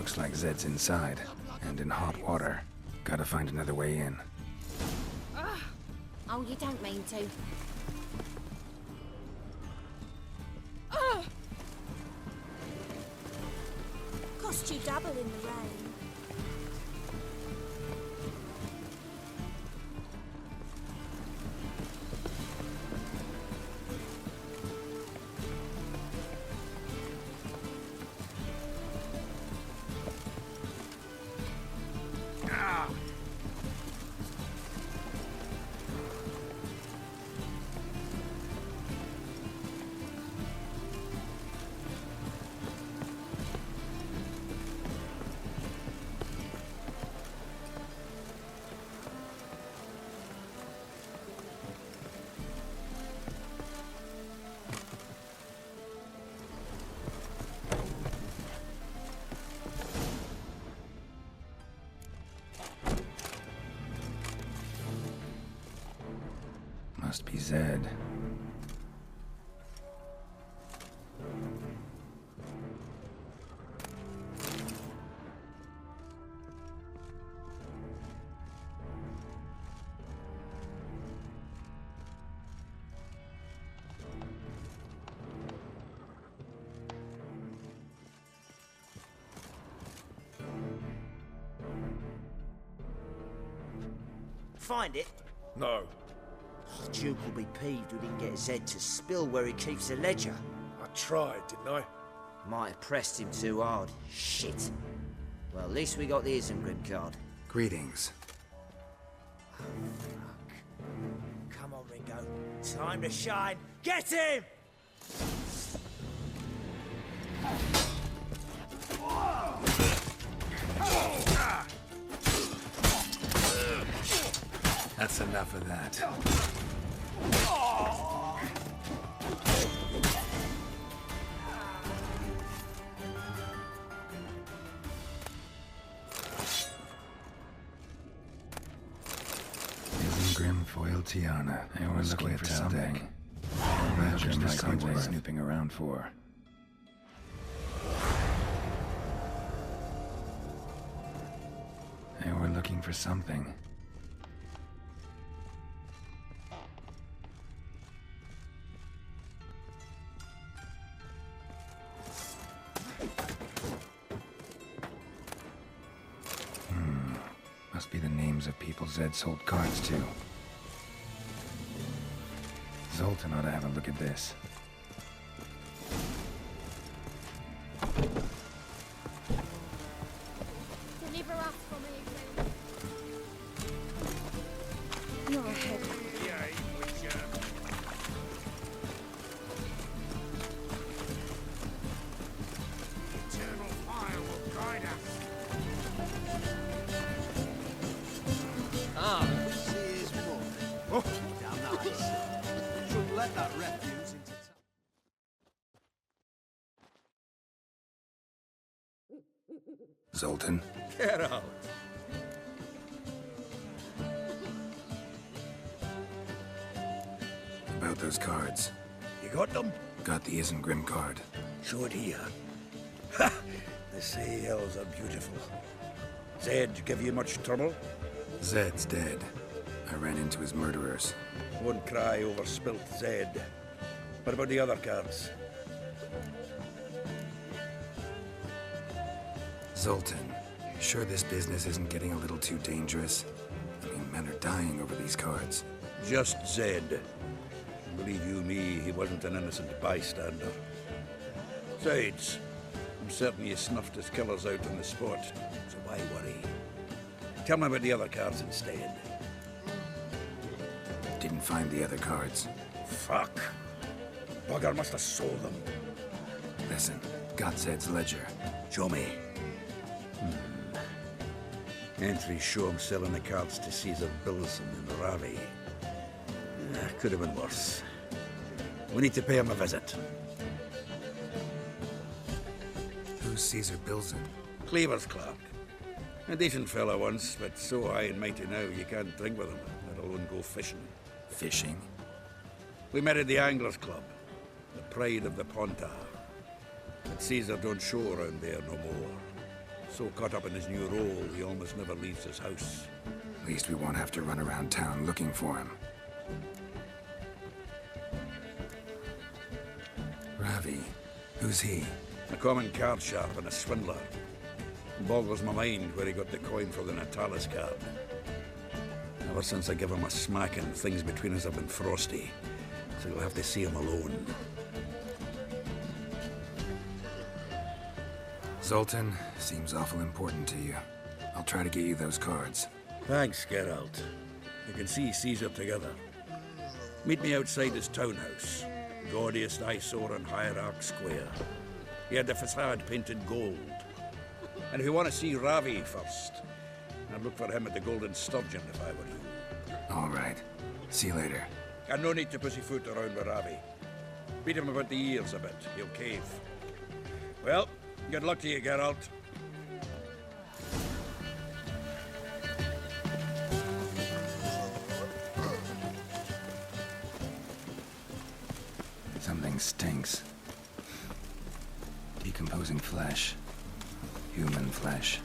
Looks like Zed's inside, and in hot water. Gotta find another way in. Oh, you don't mean to. Cost you double in the rain. Must be Zed. Find it? No. The Duke will be peeved we didn't get Zed to spill where he keeps the ledger. I tried, didn't I? Might have pressed him too hard. Shit. Well, at least we got the Isengrim card. Greetings. Oh, fuck. Come on, Ringo. Time to shine. Get him! That's enough of that. Isengrim foil Tiana. They were looking for something. Imagine this something snooping around for. They were looking for something. Must be the names of people Zed sold cards to. Zoltan ought to have a look at this. Deliver us from here. You're ahead. Eternal fire will guide us. Ah, see his book. Oh, damn nice. Shouldn't let that refuse into town. Zoltan? Get out. About those cards. You got them? Got the Isengrim card. Show it here. Ha! The sails are beautiful. Zed give you much trouble? Zed's dead. I ran into his murderers. Won't cry over spilt Zed. What about the other cards? Zoltan, you sure this business isn't getting a little too dangerous? I mean, men are dying over these cards. Just Zed. Believe you me, he wasn't an innocent bystander. Besides, I'm certain he snuffed his killers out on the spot, so why worry? Tell me about the other cards instead. Didn't find the other cards. Fuck. Bugger must have sold them. Listen, got Zed's ledger. Show me. Entries show him selling the cards to Caesar Bilson in Ravi. Could have been worse. We need to pay him a visit. Who's Caesar Bilson? Cleaver's clerk. A decent fella once, but so high and mighty now you can't drink with him, let alone go fishing. Fishing? We met at the Anglers Club, the pride of the Pontar. But Caesar don't show around there no more. So caught up in his new role, he almost never leaves his house. At least we won't have to run around town looking for him. Ravi, who's he? A common card sharp and a swindler. Boggles my mind where he got the coin for the Natalis card. Ever since I gave him a smacking, things between us have been frosty. So you'll have to see him alone. Zoltan seems awful important to you. I'll try to get you those cards. Thanks, Geralt. You can see Caesar together. Meet me outside his townhouse. Gaudiest eyesore on Hierarch Square. He had the facade painted gold. And if you want to see Ravi first, I'd look for him at the Golden Sturgeon if I were you. All right. See you later. And no need to pussyfoot around with Ravi. Beat him about the ears a bit. He'll cave. Well, good luck to you, Geralt. Something stinks. Decomposing flesh. Human flesh.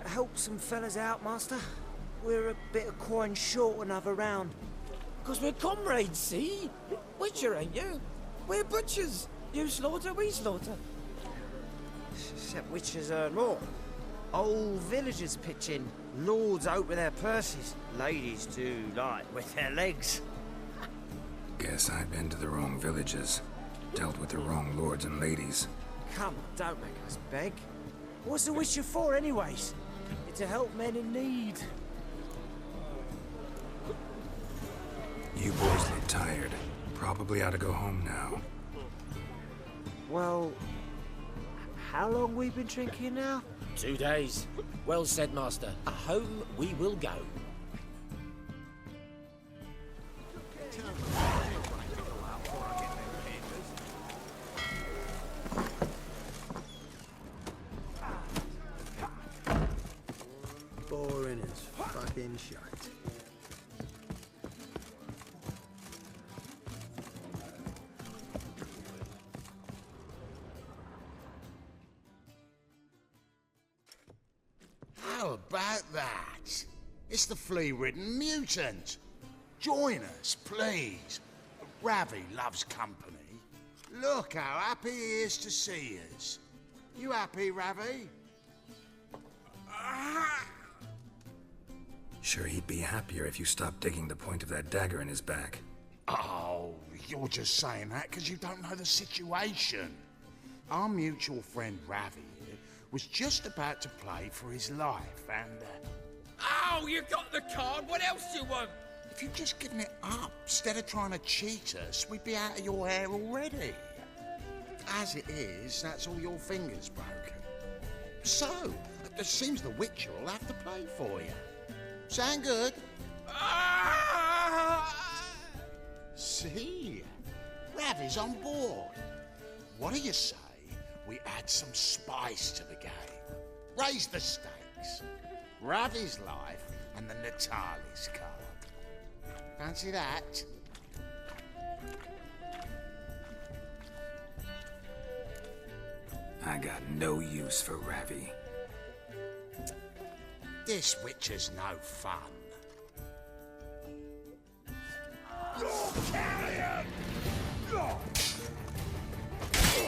Help some fellas out, Master. We're a bit of coin short another round. 'Cause we're comrades, see? Witcher, ain't you? We're butchers. You slaughter, we slaughter. Except witches earn more. Old villagers pitch in. Lords out with their purses. Ladies do like with their legs. Guess I've been to the wrong villages. Dealt with the wrong lords and ladies. Come, don't make us beg. What's the witcher for, anyways? It's to help men in need. You boys look tired. Probably ought to go home now. Well, how long we been drinking now? 2 days. Well said, Master. Home we will go. Boring as fucking shite. How about that? It's the flea-ridden mutant. Join us, please. Ravi loves company. Look how happy he is to see us. You happy, Ravi? Sure, he'd be happier if you stopped digging the point of that dagger in his back. Oh, you're just saying that because you don't know the situation. Our mutual friend Ravi here was just about to play for his life and... Oh, you got the card. What else do you want? if you'd just given it up, instead of trying to cheat us, we'd be out of your hair already. As it is, that's all your fingers broken. So, it seems the Witcher will have to play for you. Sound good? See? Ravi's on board. What do you say we add some spice to the game? Raise the stakes. Ravi's life and the Natalis card. Fancy that? I got no use for Ravi. This Witcher's no fun.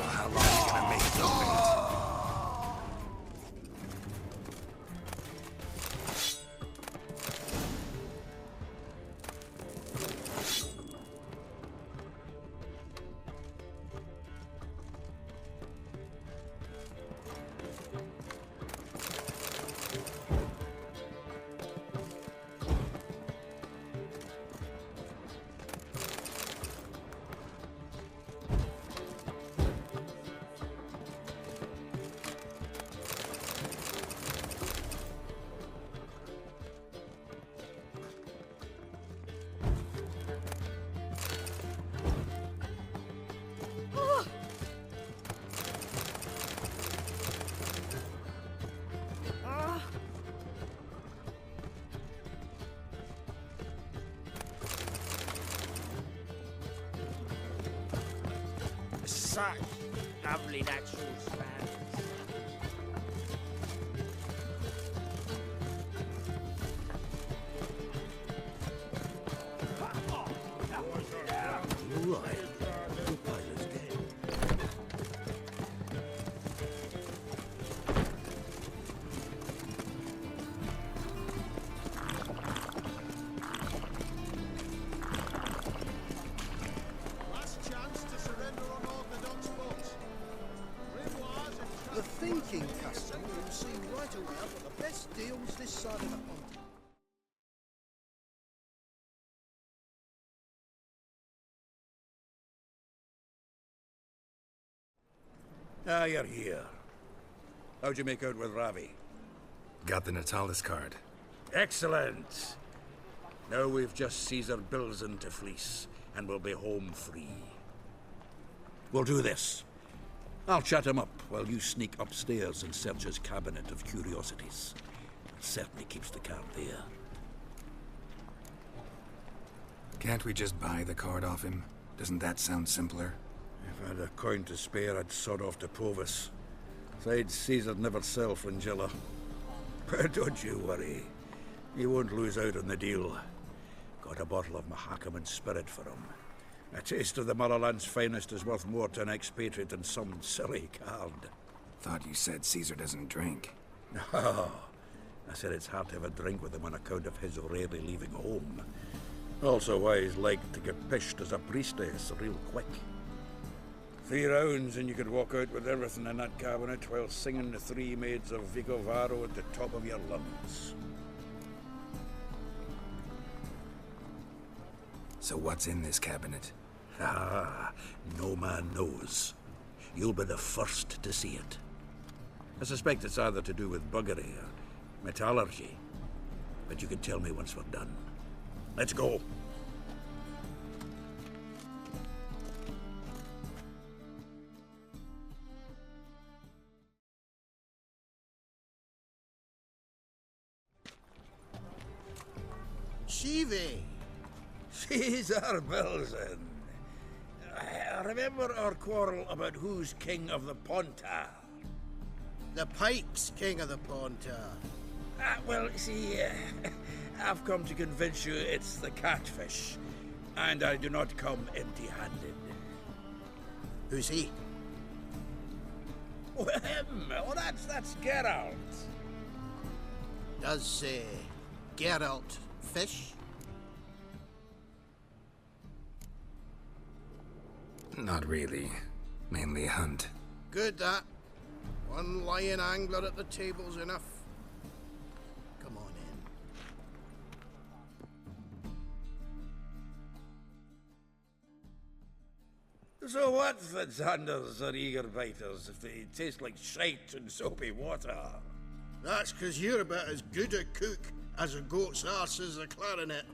How long are you gonna make it wait? Such lovely natural standards. Right. The pilot's dead. Last chance to surrender unorthodox folks. The thinking customer will see right away I've got the best deals this side of the pond. Ah, you're here. How'd you make out with Ravi? Got the Natalis card. Excellent. Now we've just Caesar Bilzen to fleece, and we'll be home free. We'll do this. I'll chat him up while you sneak upstairs and search his cabinet of curiosities. It certainly keeps the card there. Can't we just buy the card off him? Doesn't that sound simpler? If I had a coin to spare, I'd sod off to Provis. Besides, Caesar'd never sell Fringilla. But don't you worry. You won't lose out on the deal. Got a bottle of Mahakaman spirit for him. A taste of the motherland's finest is worth more to an expatriate than some silly card. Thought you said Caesar doesn't drink. No. I said it's hard to have a drink with him on account of his rarely leaving home. Also why he's like to get pished as a priestess real quick. 3 rounds and you could walk out with everything in that cabinet while singing the 3 maids of Vigovaro at the top of your lungs. So what's in this cabinet? Ah, no man knows. You'll be the first to see it. I suspect it's either to do with buggery or metallurgy. But you can tell me once we're done. Let's go. Shivi! Caesar Bilzen. Remember our quarrel about who's king of the Ponta? The Pike's king of the Ponta. Well, see, I've come to convince you it's the catfish, and I do not come empty-handed. Who's he? Oh, him! Oh, that's Geralt. Does Geralt fish? Not really. Mainly hunt. Good that. One lion angler at the table's enough. Come on in. So what the Xanders are eager biters if they taste like shite and soapy water? That's 'cause you're about as good a cook as a goat's arse is a clarinet.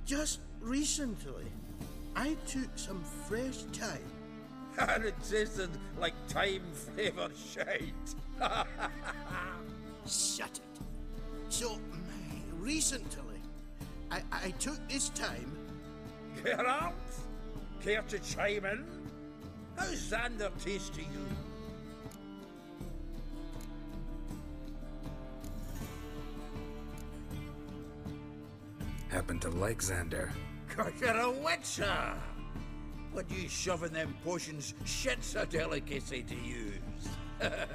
Just recently, I took some fresh thyme. And it tasted like thyme-flavoured shite. Shut it. So, recently, I took this thyme. Geralt? Care to chime in? How's Xander taste to you? Happen to like Xander. 'Cause you're a witcher! What you shoving them potions, shit's a delicacy to use. A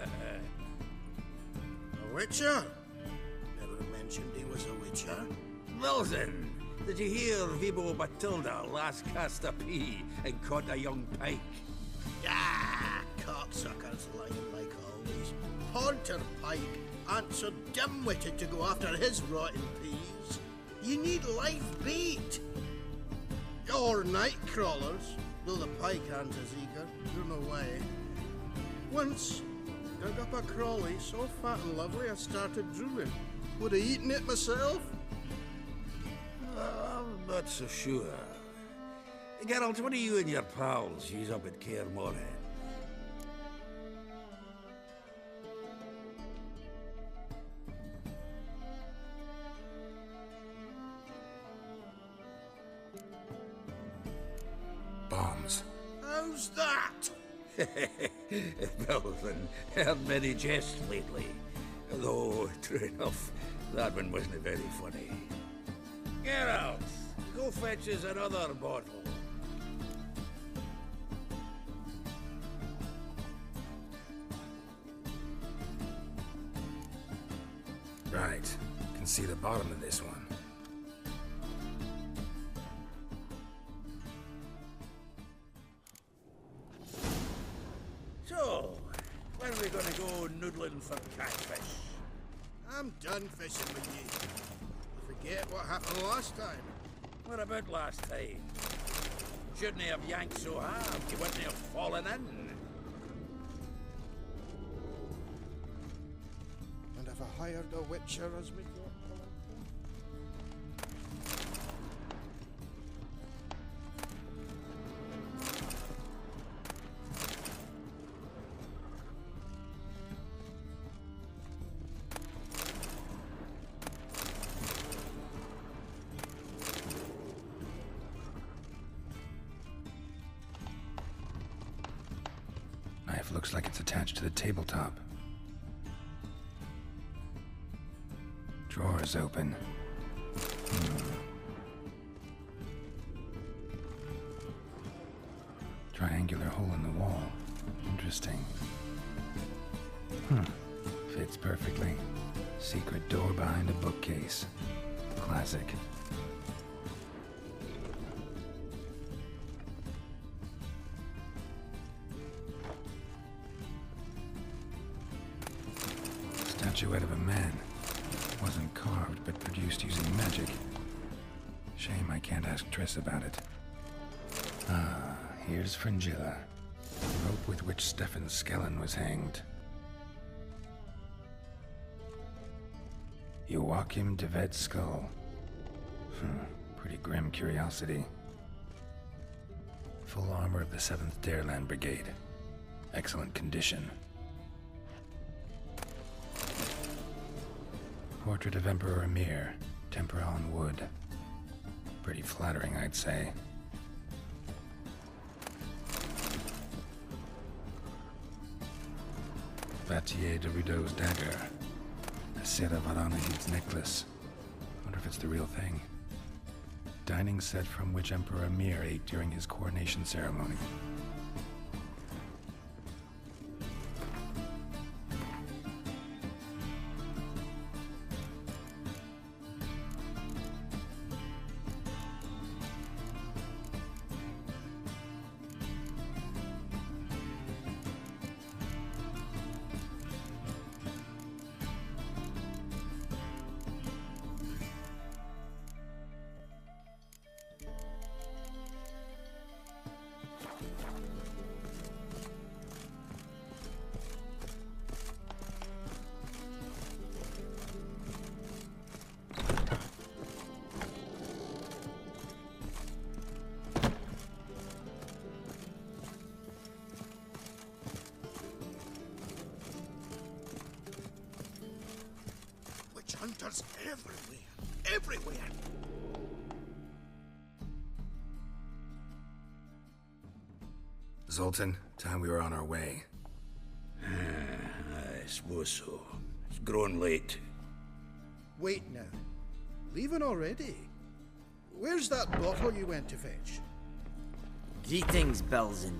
witcher? Never mentioned he was a witcher. Wilson, did you hear Vibo Matilda last cast a pea and caught a young pike? Ah, cocksuckers lying like always. Haunter Pike ain't so dim-witted to go after his rotten peas. You need live bait. Or night crawlers, though the pike ain't as eager, don't know why. Once, dug up a crawly so fat and lovely I started drooling. Would have eaten it myself. I'm not so sure. Geralt, what do you and your pals use up at Kaer Morhen? Bombs. How's that? Belvin heard many jests lately. Though, true enough, that one wasn't very funny. Geralt, go fetch us another bottle. Right. Can see the bottom of this one. So, when are we gonna go noodling for catfish? I'm done fishing with you. Forget what happened last time. What about last time? Shouldn't he have yanked so hard you wouldn't have fallen in? And if I hired a witcher as we go. Knife looks like it's attached to the tabletop. Drawer is open. Triangular hole in the wall. Interesting. Fits perfectly. Secret door behind a bookcase. Classic. Statuette of a man. Wasn't carved, but produced using magic. Shame I can't ask Triss about it. Ah, here's Fringilla. The rope with which Stefan Skellen was hanged. Joachim de Ved's skull. Pretty grim curiosity. Full armor of the 7th Dareland Brigade. Excellent condition. Portrait of Emperor Emir, tempera on wood. Pretty flattering, I'd say. Vatier de Rideau's dagger. A Sera Varanahid's necklace. Wonder if it's the real thing. Dining set from which Emperor Emir ate during his coronation ceremony. Hunters everywhere. Everywhere. Zoltan, time we were on our way. I suppose so. It's grown late. Wait now. Leaving already? Where's that bottle you went to fetch? Greetings, Belzen.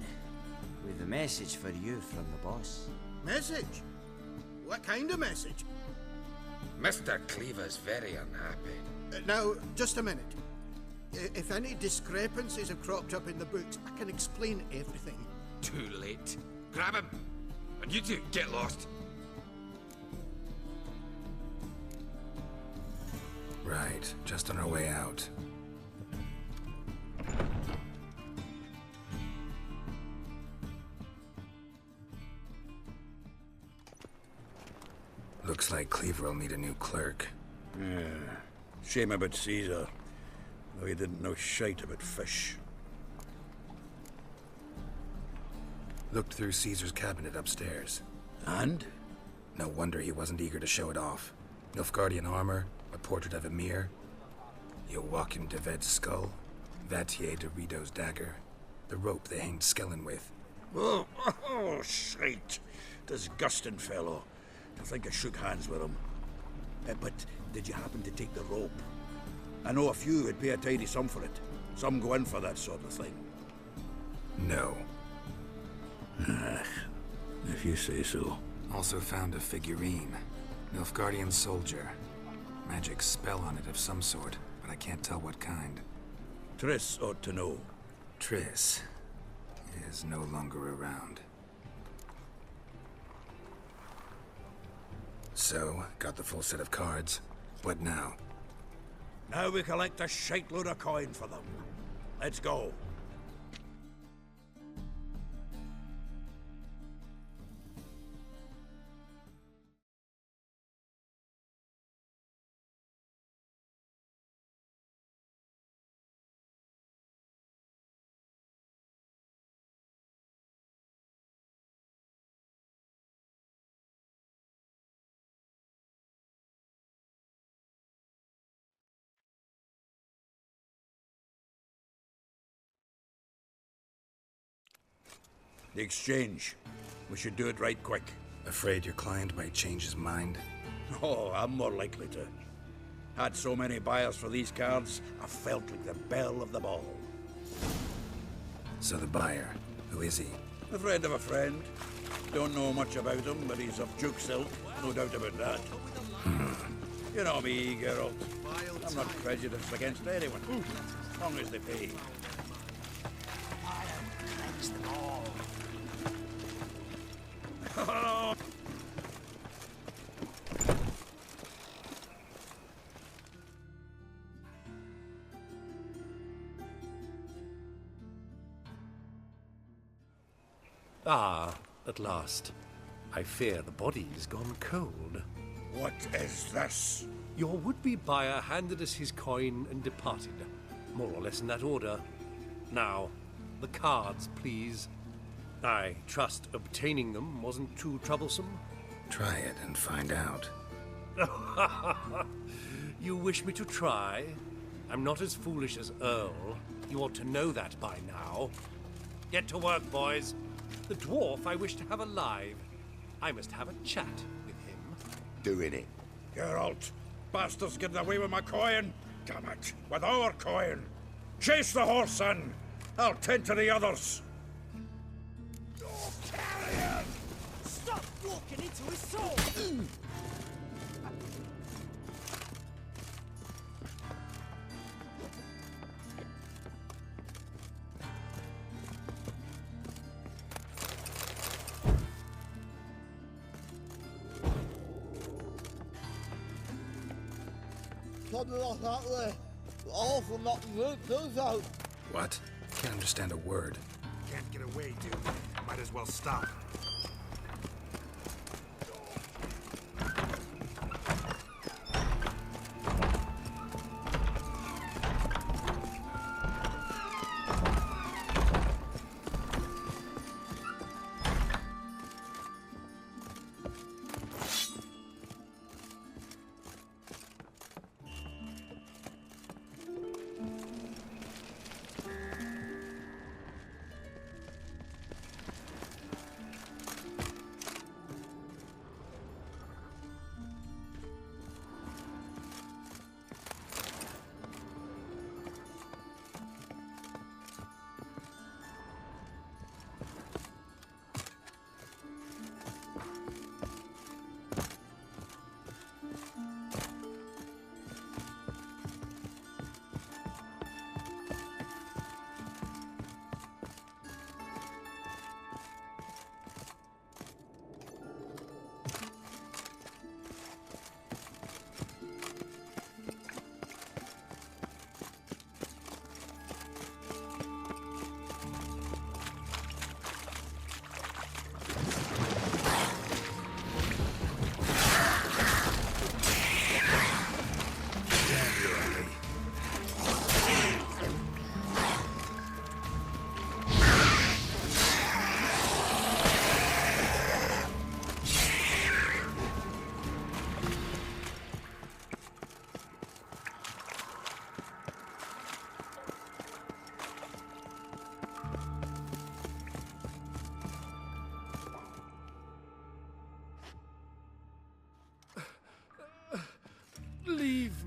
With a message for you from the boss. Message? What kind of message? Mr. Cleaver's very unhappy. Now, just a minute. If any discrepancies have cropped up in the books, I can explain everything. Too late. Grab him. And you two, get lost. Right, just on our way out. Looks like Cleaver will need a new clerk. Yeah. Shame about Caesar. Though he didn't know shite about fish. Looked through Caesar's cabinet upstairs. And? No wonder he wasn't eager to show it off. Nilfgaardian armor, a portrait of Emir, Joachim de Ved's skull, Vatier de Rideau's dagger. The rope they hanged Skellen with. Oh, shite. Disgusting fellow. To think I shook hands with him. But did you happen to take the rope? I know a few would pay a tidy sum for it. Some go in for that sort of thing. No. If you say so. Also found a figurine. Nilfgaardian soldier. Magic spell on it of some sort, but I can't tell what kind. Triss ought to know. Triss is no longer around. So, got the full set of cards. What now? Now we collect a shiteload of coin for them. Let's go. The exchange. We should do it right quick. Afraid your client might change his mind? Oh, I'm more likely to. Had so many buyers for these cards, I felt like the belle of the ball. So the buyer, who is he? A friend of a friend. Don't know much about him, but he's of Duke silk, no doubt about that. You know me, Geralt. I'm not prejudiced against anyone, as long as they pay. Ah, at last. I fear the body's gone cold. What is this? Your would-be buyer handed us his coin and departed, more or less in that order. Now, the cards, please. I trust obtaining them wasn't too troublesome. Try it and find out. You wish me to try? I'm not as foolish as Earl. You ought to know that by now. Get to work, boys. The dwarf I wish to have alive. I must have a chat with him. Doing it. Geralt, bastards getting away with my coin. Damn it, with our coin. Chase the horse, son. I'll tend to the others. Oh, carrion! Stop walking into his soul! Something like that there. Awful not to work those out. What? Can't understand a word. Can't get away, dude. Might as well stop.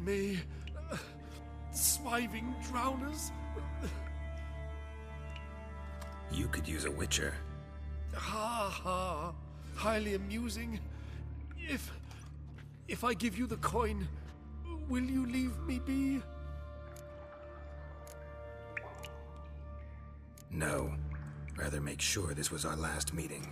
me, swiving drowners. You could use a witcher. Ha ha. Highly amusing. If I give you the coin, will you leave me be? No. Rather make sure this was our last meeting.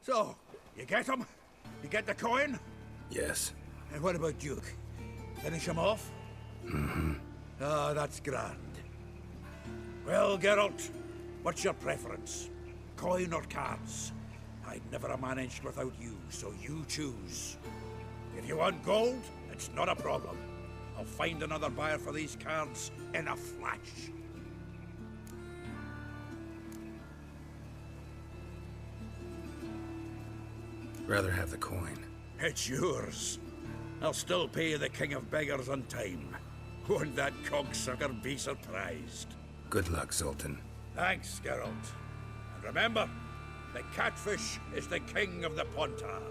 So, you get him? You get the coin? Yes. And what about Duke? Finish him off? Mm-hmm. Ah, that's grand. Well, Geralt, what's your preference? Coin or cards? I'd never have managed without you, so you choose. If you want gold, it's not a problem. I'll find another buyer for these cards in a flash. Rather have the coin. It's yours. I'll still pay the king of beggars on time. Won't that cocksucker be surprised? Good luck, Sultan. Thanks, Geralt. And remember, the catfish is the king of the Pontar.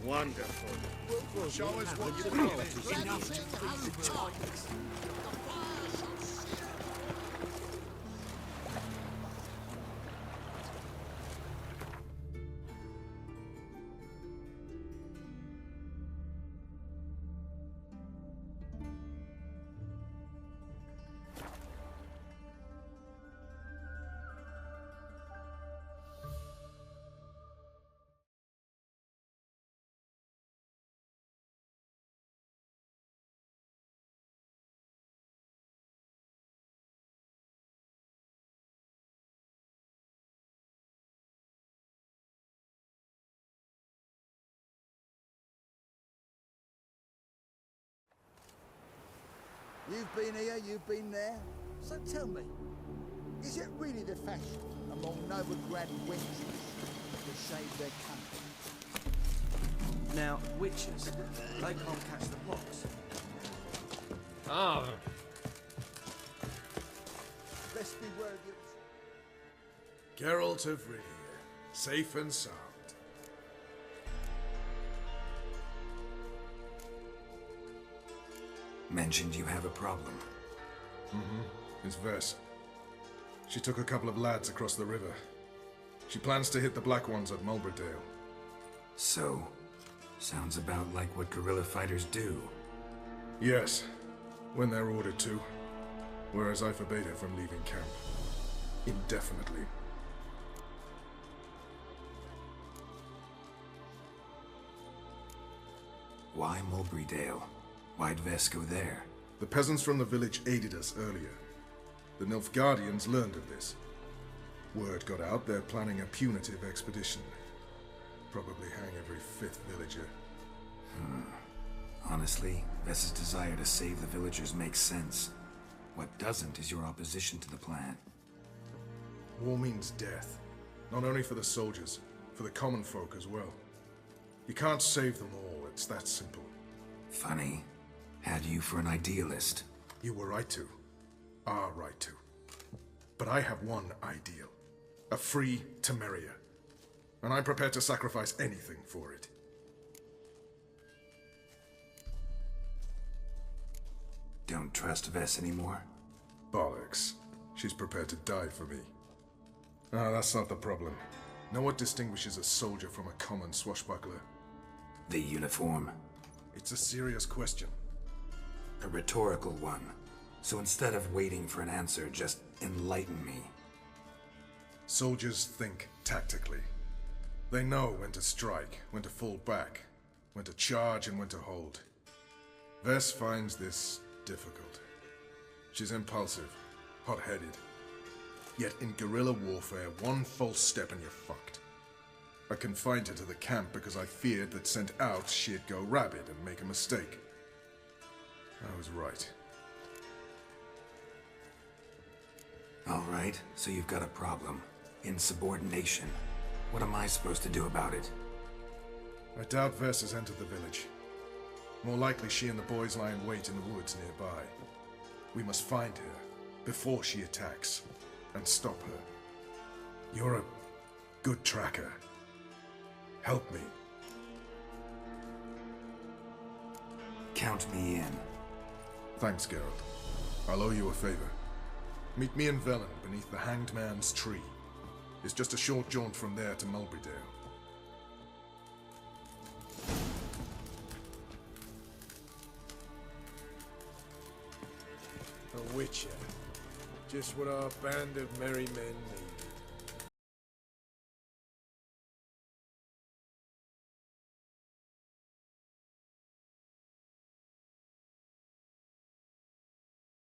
Wonderful. Show us what you got. Enough to feed the tigers. You've been here, you've been there. So tell me, is it really the fashion among noble-grad wenches to shave their cunt? Now, witches, they can't catch the pox. Ah. Best be word you... Geralt of Rivia, safe and sound. Mentioned you have a problem. Mm-hmm. It's Vess. She took a couple of lads across the river. She plans to hit the Black Ones at Mulberdale. So, sounds about like what guerrilla fighters do. Yes, when they're ordered to. whereas I forbade her from leaving camp. Indefinitely. Why Mulberrydale? Why'd Vess go there? The peasants from the village aided us earlier. The Nilfgaardians learned of this. Word got out they're planning a punitive expedition. Probably hang every fifth villager. Honestly, Vess's desire to save the villagers makes sense. What doesn't is your opposition to the plan. War means death. Not only for the soldiers, for the common folk as well. You can't save them all, it's that simple. Funny. Had you for an idealist. You were right to. Are right to. But I have one ideal. A free Temeria. And I'm prepared to sacrifice anything for it. Don't trust Vess anymore? Bollocks. She's prepared to die for me. Ah, that's not the problem. Know what distinguishes a soldier from a common swashbuckler? The uniform. It's a serious question. A rhetorical one. So instead of waiting for an answer, just enlighten me. Soldiers think tactically. They know when to strike, when to fall back, when to charge and when to hold. Vess finds this difficult. She's impulsive, hot-headed. Yet in guerrilla warfare, one false step and you're fucked. I confined her to the camp because I feared that sent out she'd go rabid and make a mistake. I was right. All right, so you've got a problem. Insubordination. What am I supposed to do about it? I doubt Vess has entered the village. More likely she and the boys lie in wait in the woods nearby. We must find her before she attacks and stop her. You're a good tracker. Help me. Count me in. Thanks, Geralt. I'll owe you a favor. Meet me in Velen beneath the Hanged Man's tree. It's just a short jaunt from there to Mulberrydale. A witcher. Just what our band of merry men need.